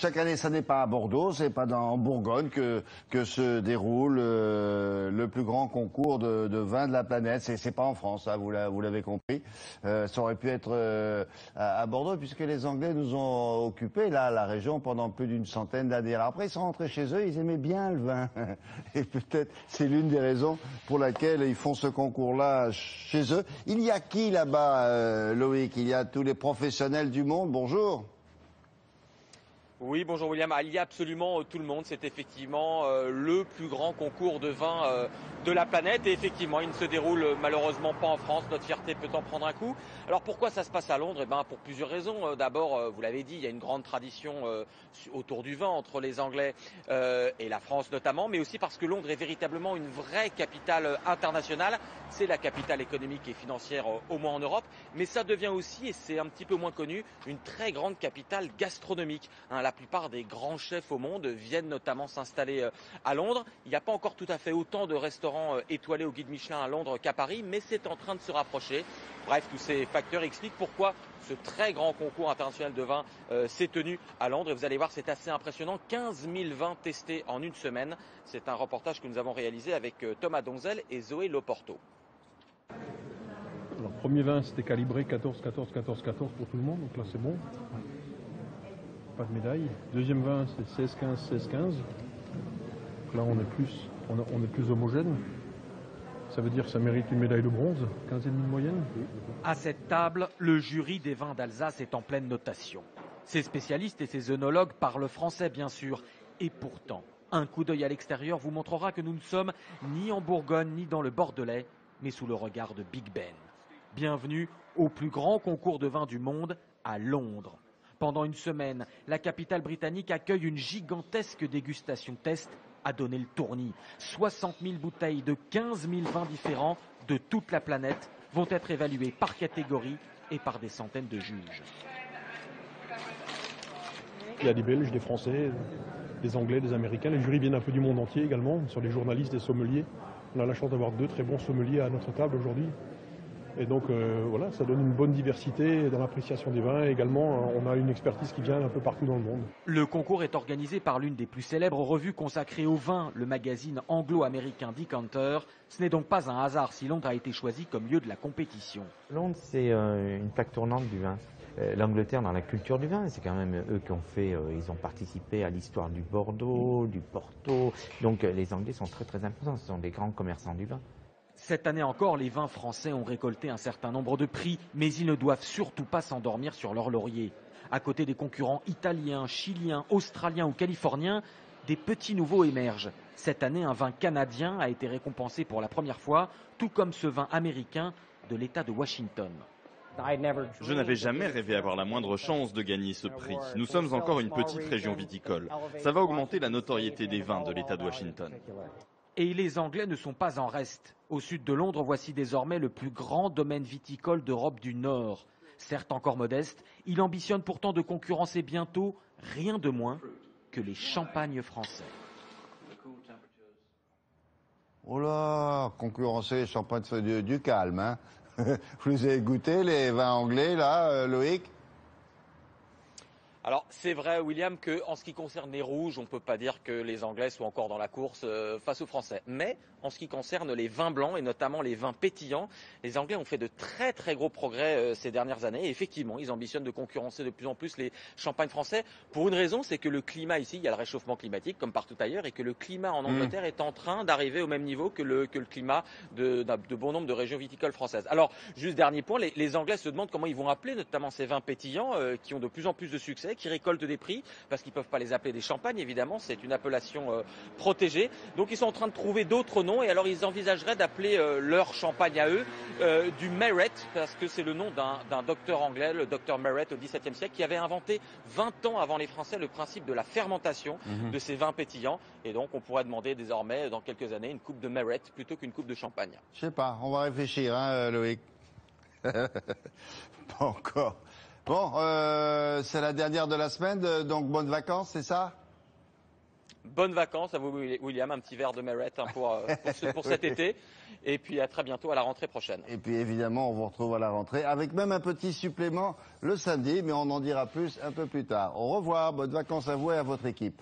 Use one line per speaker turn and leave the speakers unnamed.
chaque année, ça n'est pas à Bordeaux, c'est pas en Bourgogne que se déroule le plus grand concours de vin de la planète. C'est pas en France, hein, vous l'avez compris. Ça aurait pu être à Bordeaux, puisque les Anglais nous ont occupé là la région pendant plus d'une centaine d'années. Alors après, ils sont rentrés chez eux, ils aimaient bien le vin, et peut-être c'est l'une des raisons pour laquelle ils font ce concours-là chez eux. Il y a qui là-bas, Loïc? Il y a tous les professionnels du monde. Bonjour.
Oui, bonjour William. Il y a absolument tout le monde. C'est effectivement le plus grand concours de vin de la planète. Et effectivement, il ne se déroule malheureusement pas en France. Notre fierté peut en prendre un coup. Alors pourquoi ça se passe à Londres? Eh ben, pour plusieurs raisons. D'abord, vous l'avez dit, il y a une grande tradition autour du vin entre les Anglais et la France notamment. Mais aussi parce que Londres est véritablement une vraie capitale internationale. C'est la capitale économique et financière au moins en Europe. Mais ça devient aussi, et c'est un petit peu moins connu, une très grande capitale gastronomique. La plupart des grands chefs au monde viennent notamment s'installer à Londres. Il n'y a pas encore tout à fait autant de restaurants étoilés au guide Michelin à Londres qu'à Paris, mais c'est en train de se rapprocher. Bref, tous ces facteurs expliquent pourquoi ce très grand concours international de vin s'est tenu à Londres. Et vous allez voir, c'est assez impressionnant. 15 000 vins testés en une semaine. C'est un reportage que nous avons réalisé avec Thomas Donzel et Zoé Loporto.
Alors, premier vin, c'était calibré 14, 14, 14, 14 pour tout le monde, donc là c'est bon. Pas de médaille. Deuxième vin, c'est 16, 15, 16, 15. Donc là, on est plus homogène. Ça veut dire que ça mérite une médaille de bronze, 15,5 de moyenne.
À cette table, le jury des vins d'Alsace est en pleine notation. Ses spécialistes et ses œnologues parlent français, bien sûr. Et pourtant, un coup d'œil à l'extérieur vous montrera que nous ne sommes ni en Bourgogne, ni dans le Bordelais, mais sous le regard de Big Ben. Bienvenue au plus grand concours de vin du monde, à Londres. Pendant une semaine, la capitale britannique accueille une gigantesque dégustation test à donner le tournis. 60 000 bouteilles de 15 000 vins différents de toute la planète vont être évaluées par catégorie et par des centaines de juges.
Il y a des Belges, des Français, des Anglais, des Américains. Les jurys viennent un peu du monde entier également, sur les journalistes, des sommeliers. On a la chance d'avoir 2 très bons sommeliers à notre table aujourd'hui. Et donc voilà, ça donne une bonne diversité dans l'appréciation des vins. Et également, on a une expertise qui vient un peu partout dans le monde.
Le concours est organisé par l'une des plus célèbres revues consacrées au vin, le magazine anglo-américain Decanter. Ce n'est donc pas un hasard si Londres a été choisi comme lieu de la compétition.
Londres, c'est une plaque tournante du vin. L'Angleterre dans la culture du vin, c'est quand même eux qui ont fait, ils ont participé à l'histoire du Bordeaux, du Porto. Donc les Anglais sont très très importants, ce sont des grands commerçants du vin.
Cette année encore, les vins français ont récolté un certain nombre de prix, mais ils ne doivent surtout pas s'endormir sur leur laurier. À côté des concurrents italiens, chiliens, australiens ou californiens, des petits nouveaux émergent. Cette année, un vin canadien a été récompensé pour la première fois, tout comme ce vin américain de l'État de Washington.
Je n'avais jamais rêvé avoir la moindre chance de gagner ce prix. Nous sommes encore une petite région viticole. Ça va augmenter la notoriété des vins de l'État de Washington.
Et les Anglais ne sont pas en reste. Au sud de Londres, voici désormais le plus grand domaine viticole d'Europe du Nord. Certes encore modeste, il ambitionne pourtant de concurrencer bientôt rien de moins que les champagnes français.
Oh là, concurrencer les champagnes du calme, hein. Vous avez goûté les vins anglais, là, Loïc?
Alors c'est vrai William qu'en ce qui concerne les rouges, on ne peut pas dire que les Anglais soient encore dans la course face aux Français. Mais en ce qui concerne les vins blancs et notamment les vins pétillants, les Anglais ont fait de très très gros progrès ces dernières années. Et effectivement, ils ambitionnent de concurrencer de plus en plus les champagnes français. Pour une raison, c'est que le climat ici, il y a le réchauffement climatique comme partout ailleurs, et que le climat en Angleterre est en train d'arriver au même niveau que le climat de bon nombre de régions viticoles françaises. Alors juste dernier point, les Anglais se demandent comment ils vont appeler notamment ces vins pétillants qui ont de plus en plus de succès, qui récoltent des prix, parce qu'ils ne peuvent pas les appeler des champagnes, évidemment, c'est une appellation protégée. Donc ils sont en train de trouver d'autres noms, et alors ils envisageraient d'appeler leur champagne à eux du Merit, parce que c'est le nom d'un docteur anglais, le docteur Merit, au XVIIe siècle, qui avait inventé 20 ans avant les Français le principe de la fermentation de ces vins pétillants. Et donc on pourrait demander désormais, dans quelques années, une coupe de Merit plutôt qu'une coupe de champagne.
Je sais pas, on va réfléchir, hein, Loïc. Pas encore. Bon, c'est la dernière de la semaine, donc bonnes vacances, c'est ça?
Bonnes vacances à vous, William, un petit verre de Merit pour cet été. Et puis à très bientôt à la rentrée prochaine.
Et puis évidemment, on vous retrouve à la rentrée avec même un petit supplément le samedi, mais on en dira plus un peu plus tard. Au revoir, bonnes vacances à vous et à votre équipe.